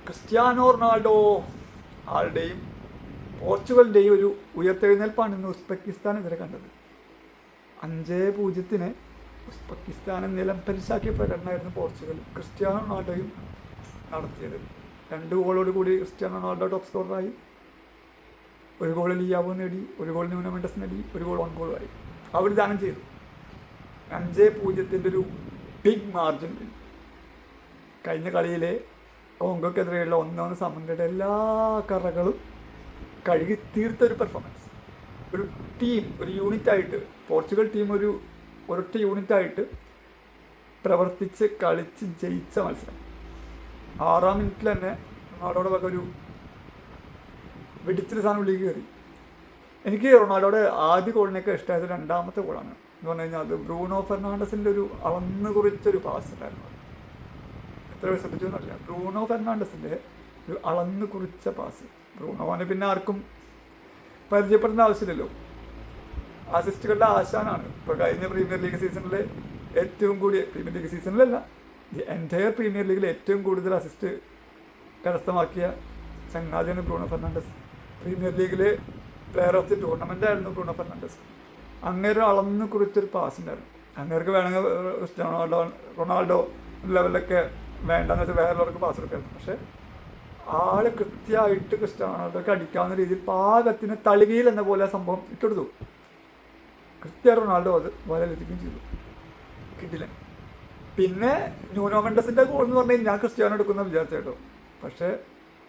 Cristiano Ronaldo ആളുടെയും പോർച്ചുഗലിൻ്റെയും ഒരു ഉയർത്തെഴുന്നേൽപ്പാണ് ഇന്ന് ഉസ്ബെക്കിസ്ഥാനെതിരെ കണ്ടത്. 5-0 ഉസ്ബെക്കിസ്ഥാനെ നിലംപരിശാക്കിയ പ്രകടനമായിരുന്നു പോർച്ചുഗൽ ക്രിസ്ത്യാനോ റൊണാൾഡോയും നടത്തിയത്. 2 ഗോളോട് കൂടി ക്രിസ്ത്യാനോ റൊണാൾഡോ ടോപ്പ് സ്കോററായി. 1 ഗോൾ ലിയാവോ നേടി, 1 ഗോൾ ന്യൂനോ മെൻഡസ് നേടി, 1 ഗോൾ ഓൺ ഗോളുമായി അവർ ദാനം ചെയ്തു. 5-0 ഒരു ബിഗ് മാർജിൻ. കഴിഞ്ഞ കളിയിലെ കോങ്കോക്കെതിരെയുള്ള 1-1 സമനിലയുടെ എല്ലാ കറകളും കഴുകി തീർത്തൊരു പെർഫോമൻസ്. ഒരു ടീം, ഒരു യൂണിറ്റായിട്ട് പോർച്ചുഗൽ ടീം ഒരൊറ്റ യൂണിറ്റായിട്ട് പ്രവർത്തിച്ച് കളിച്ച് ജയിച്ച മത്സരം. 6-ാം മിനിറ്റിൽ തന്നെ റൊണാൾഡോയുടെ വക ഒരു വെടിച്ചിട്ട് സാധനം ഉള്ളിൽ കയറി. എനിക്ക് റൊണാൾഡോയുടെ ആദ്യ ഗോളിനൊക്കെ ഇഷ്ടമായത് 2ാമത്തെ ഗോളാണ്. എന്ന് പറഞ്ഞു കഴിഞ്ഞാൽ അത് ബ്രൂണോ ഫെർണാണ്ടസിൻ്റെ ഒരു അളന്ന് കുറിച്ചൊരു പാസ് ഉണ്ടായിരുന്നു. എത്ര വിശ്വസിച്ചു എന്നറിയില്ല. ബ്രൂണോ ഫെർണാണ്ടസിൻ്റെ ഒരു അളന്ന് കുറിച്ച പാസ്. ബ്രൂണോനെ പിന്നെ ആർക്കും പരിചയപ്പെടേണ്ട ആവശ്യമില്ലല്ലോ. അസിസ്റ്റുകളുടെ ആശാനാണ്. ഇപ്പോൾ കഴിഞ്ഞ പ്രീമിയർ ലീഗ് സീസണിൽ ഏറ്റവും കൂടിയ, പ്രീമിയർ ലീഗ് സീസണിലല്ല, ദി എൻറ്റയർ പ്രീമിയർ ലീഗിൽ ഏറ്റവും കൂടുതൽ അസിസ്റ്റ് കരസ്ഥമാക്കിയ ചങ്ങാതിയാണ് ബ്രൂണോ ഫെർണാണ്ടസ്. പ്രീമിയർ ലീഗിലെ പ്ലെയർ ഓഫ് ദി ടൂർണമെൻ്റ് ആയിരുന്നു ബ്രൂണോ ഫെർണാണ്ടസ്. അങ്ങേരെ അളന്ന് കുറിച്ചൊരു പാസ് ഉണ്ടായിരുന്നു. അങ്ങേർക്ക് വേണമെങ്കിൽ റൊണാൾഡോ ലെവലിലൊക്കെ വേണ്ടെന്ന് വെച്ചാൽ വേറെയുള്ളവർക്ക് പാസ് കൊടുക്കായിരുന്നു. പക്ഷേ ആള് കൃത്യമായിട്ട് ക്രിസ്ത്യാനോ റൊണാൾഡോക്ക് അടിക്കാവുന്ന രീതിയിൽ പാകത്തിന് തളികയിൽ എന്ന പോലെ ആ സംഭവം ഇട്ടെടുത്തു. ക്രിസ്ത്യാനോ റൊണാൾഡോ അത് വലയിലെത്തിക്കുകയും ചെയ്തു. കിട്ടില്ല. പിന്നെ ന്യൂനോ മെൻഡസിൻ്റെ ഗോൾ എന്ന് പറഞ്ഞാൽ ഞാൻ ക്രിസ്ത്യാനോ എടുക്കുന്ന വിചാരിച്ച കേട്ടോ. പക്ഷേ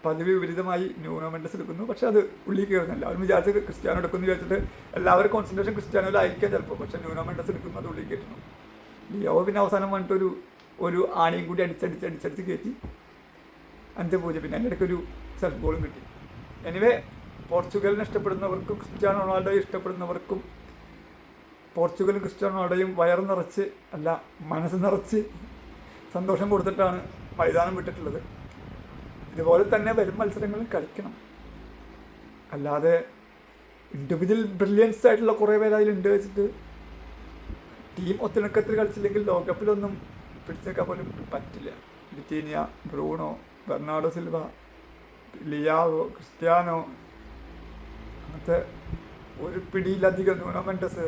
പതിവ് വിപരീതമായി ന്യൂനോ മെൻഡസ് എടുക്കുന്നു. പക്ഷെ അത് ഉള്ളിൽ കയറുന്നില്ല. അവർ വിചാരിച്ച് ക്രിസ്ത്യാനോ എടുക്കുന്നു വിചാരിച്ചിട്ട് എല്ലാവരും കോൺസെൻട്രേഷൻ ക്രിസ്ത്യാനോയിലായിരിക്കാം ചിലപ്പോൾ. പക്ഷേ ന്യൂനോ മെൻഡസ് എടുക്കുന്നു, അത് ഉള്ളിൽ കയറ്റുന്നു. ലിയാവോ പിന്നെ അവസാനം വന്നിട്ട് ഒരു ആണിയും കൂടി അടിച്ചടിച്ച് കയറ്റി 5-0. പിന്നെ അതിൻ്റെ ഇടയ്ക്ക് ഒരു സെൽഫ് ഗോളും കിട്ടി. എനിവേ പോർച്ചുഗലിനെ ഇഷ്ടപ്പെടുന്നവർക്കും ക്രിസ്ത്യാനോ റൊണാൾഡോയെ ഇഷ്ടപ്പെടുന്നവർക്കും പോർച്ചുഗലും ക്രിസ്ത്യാനോ റൊണാൾഡോയും വയറ് നിറച്ച് അല്ല, മനസ്സ് നിറച്ച് സന്തോഷം കൊടുത്തിട്ടാണ് മൈതാനം വിട്ടിട്ടുള്ളത്. ഇതുപോലെ തന്നെ വരും മത്സരങ്ങളിൽ കളിക്കണം. അല്ലാതെ ഇൻഡിവിജ്വൽ ബ്രില്യൻസ് ആയിട്ടുള്ള കുറേ പേര് അതിലുണ്ട് വെച്ചിട്ട് ടീം ഒത്തിണക്കത്തിൽ കളിച്ചില്ലെങ്കിൽ ലോകകപ്പിലൊന്നും പിടിച്ചേക്കാൻ പോലും പറ്റില്ല. Vitinha, Bruno, Bernardo Silva, Leao, Cristiano, അങ്ങനത്തെ ഒരു പിടിയിലധികം, ന്യൂനോ മെൻഡസ്,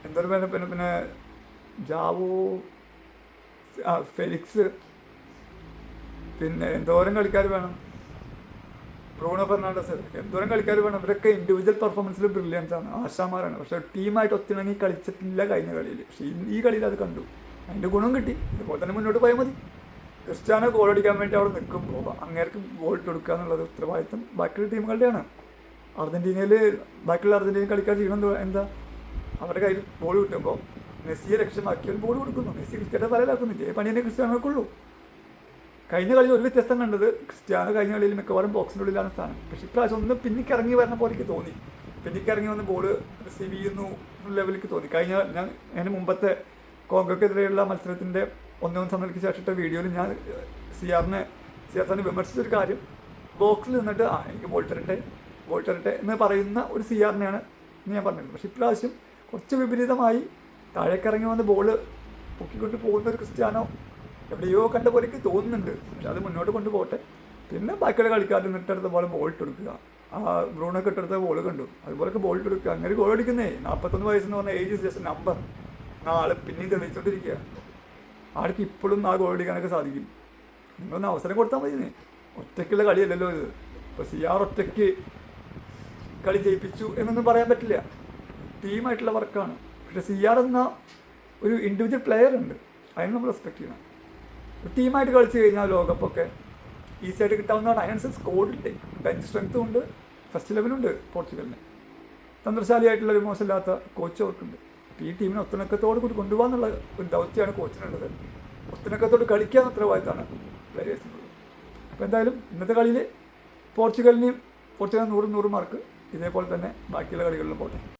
എന്തൊരു പിന്നെ ജാവോ, ഫെലിക്സ്, പിന്നെ എന്തോരം കളിക്കാർ വേണം, ബ്രൂണോ ഫെർണാണ്ടസ്, എന്തോരം കളിക്കാർ വേണം. ഇവരൊക്കെ ഇൻഡിവിജ്വൽ പെർഫോമൻസിൽ ബ്രില്യൻസ് ആണ്, ആശാമാരാണ്. പക്ഷേ ടീമായിട്ട് ഒത്തിണങ്ങി കളിച്ചിട്ടില്ല കഴിഞ്ഞ കളിയിൽ. പക്ഷേ ഈ കളിയിൽ അത് കണ്ടു, അതിൻ്റെ ഗുണം കിട്ടി. ഇതുപോലെ തന്നെ മുന്നോട്ട് പോയാൽ മതി. ക്രിസ്ത്യാനോ ഗോൾ അടിക്കാൻ വേണ്ടി അവിടെ നിൽക്കുമ്പോൾ അങ്ങേർക്ക് ഗോൾ ഇട്ട് കൊടുക്കുക എന്നുള്ളത് ഉത്തരവാദിത്തം ബാക്കിയുള്ള ടീമുകളുടെയാണ്. അർജൻറ്റീനയിൽ ബാക്കിയുള്ള അർജൻറ്റീന കളിക്കാൻ ചെയ്യണം എന്താ, അവരുടെ കയ്യിൽ ബോൾ കിട്ടുമ്പോൾ മെസ്സിയെ ലക്ഷ്യമാക്കി ഒരു ബോൾ കൊടുക്കുന്നു. മെസ്സി ക്രിസ്ത്യാനോ തലയിലാക്കുന്നില്ല. ഈ പണി തന്നെ ക്രിസ്ത്യാനോക്കുള്ളൂ. കഴിഞ്ഞ കളിയിൽ ഒരു വ്യത്യസ്തം കണ്ടത്, ക്രിസ്ത്യാനോ കഴിഞ്ഞ കളിയിൽ മിക്കവാറും ബോക്സിൻ്റെ ഉള്ളിലാണ് സ്ഥാനം. പക്ഷേ ഇപ്രാവശ്യം ഒന്ന് പിന്നിക്കിറങ്ങി വരുന്ന പോലെ എനിക്ക് തോന്നി. പിന്നിക്കിറങ്ങി വന്ന് ബോൾ റിസീവ് ചെയ്യുന്നു ലെവലിലേക്ക് തോന്നി. അതിന് മുമ്പത്തെ കോങ്കോക്കെതിരെയുള്ള മത്സരത്തിൻ്റെ 1-1 സമനിലയ്ക്ക് ശേഷത്തെ വീഡിയോയിൽ ഞാൻ സിയാറിനെ വിമർശിച്ചൊരു കാര്യം, ബോക്സിൽ നിന്നിട്ട് എനിക്ക് ബോൾ തരട്ടെ എന്ന് പറയുന്ന ഒരു സിയാറിനെയാണ് ഞാൻ പറഞ്ഞത്. പക്ഷേ ഇപ്രാവശ്യം കുറച്ച് വിപരീതമായി താഴേക്കിറങ്ങി വന്ന് ബോൾ പൊക്കിക്കൊണ്ട് പോകുന്ന ഒരു ക്രിസ്ത്യാനോ എവിടെയോ കണ്ട പോലെ എനിക്ക് തോന്നുന്നുണ്ട്. പക്ഷെ അത് മുന്നോട്ട് കൊണ്ടുപോകട്ടെ. പിന്നെ ബാക്കിയുള്ള കളിക്കാർ നിട്ടെടുത്ത പോലെ ബോൾ ഇട്ടെടുക്കുക. ബ്രൂണൊക്കെ ഇട്ടെടുത്ത ബോൾ കണ്ടു, അതുപോലൊക്കെ ബോൾ ഇട്ടെടുക്കുക. അങ്ങനെ ഗോൾ അടിക്കുന്നേ. 41 വയസ്സെന്ന് പറഞ്ഞാൽ ഏജ് ഇസ് ജസ്റ്റ് നമ്പർ. നാളെ പിന്നെയും തെളിയിച്ചുകൊണ്ടിരിക്കുക. ആൾക്ക് ഇപ്പോഴും ആ ഗോൾ അടിക്കാനൊക്കെ സാധിക്കും. നിങ്ങളൊന്ന് അവസരം കൊടുത്താൽ മതി. ഒറ്റയ്ക്കുള്ള കളിയല്ലല്ലോ ഇത്. ഇപ്പോൾ സിയാർ ഒറ്റയ്ക്ക് കളി ജയിപ്പിച്ചു എന്നൊന്നും പറയാൻ പറ്റില്ല. ടീമായിട്ടുള്ള വർക്കാണ്. പക്ഷേ സിയാർ എന്ന ഒരു ഇൻഡിവിജ്വൽ പ്ലെയർ ഉണ്ട്, അതിന് നമ്മൾ റെസ്പെക്ട് ചെയ്യണം. ടീമായിട്ട് കളിച്ച് കഴിഞ്ഞാൽ ലോകകപ്പൊക്കെ ഈസി ആയിട്ട് കിട്ടാവുന്നതാണ്. അതിനനുസരിച്ച് സ്കോഡില്ലേ, ബെഞ്ച് സ്ട്രെങ്ത്തും ഉണ്ട്, ഫസ്റ്റ് ലെവലുണ്ട് പോർച്ചുഗലിന്. തന്ത്രശാലിയായിട്ടുള്ളൊരു മോശമില്ലാത്ത കോച്ച് അവർക്കുണ്ട്. അപ്പോൾ ഈ ടീമിനെ ഒത്തിണക്കത്തോട് കൂടി കൊണ്ടുപോകാന്നുള്ള ഒരു ദൗത്യമാണ് കോച്ചിനുള്ളത്. ഒത്തിണക്കത്തോട് കളിക്കാൻ ഉത്തരവാദിത്തമാണ് പ്ലേയേഴ്സിനുള്ളത്. അപ്പോൾ എന്തായാലും ഇന്നത്തെ കളിയിൽ പോർച്ചുഗൽ 100 മാർക്ക്. ഇതേപോലെ തന്നെ ബാക്കിയുള്ള കളികളിലും പോട്ടെ.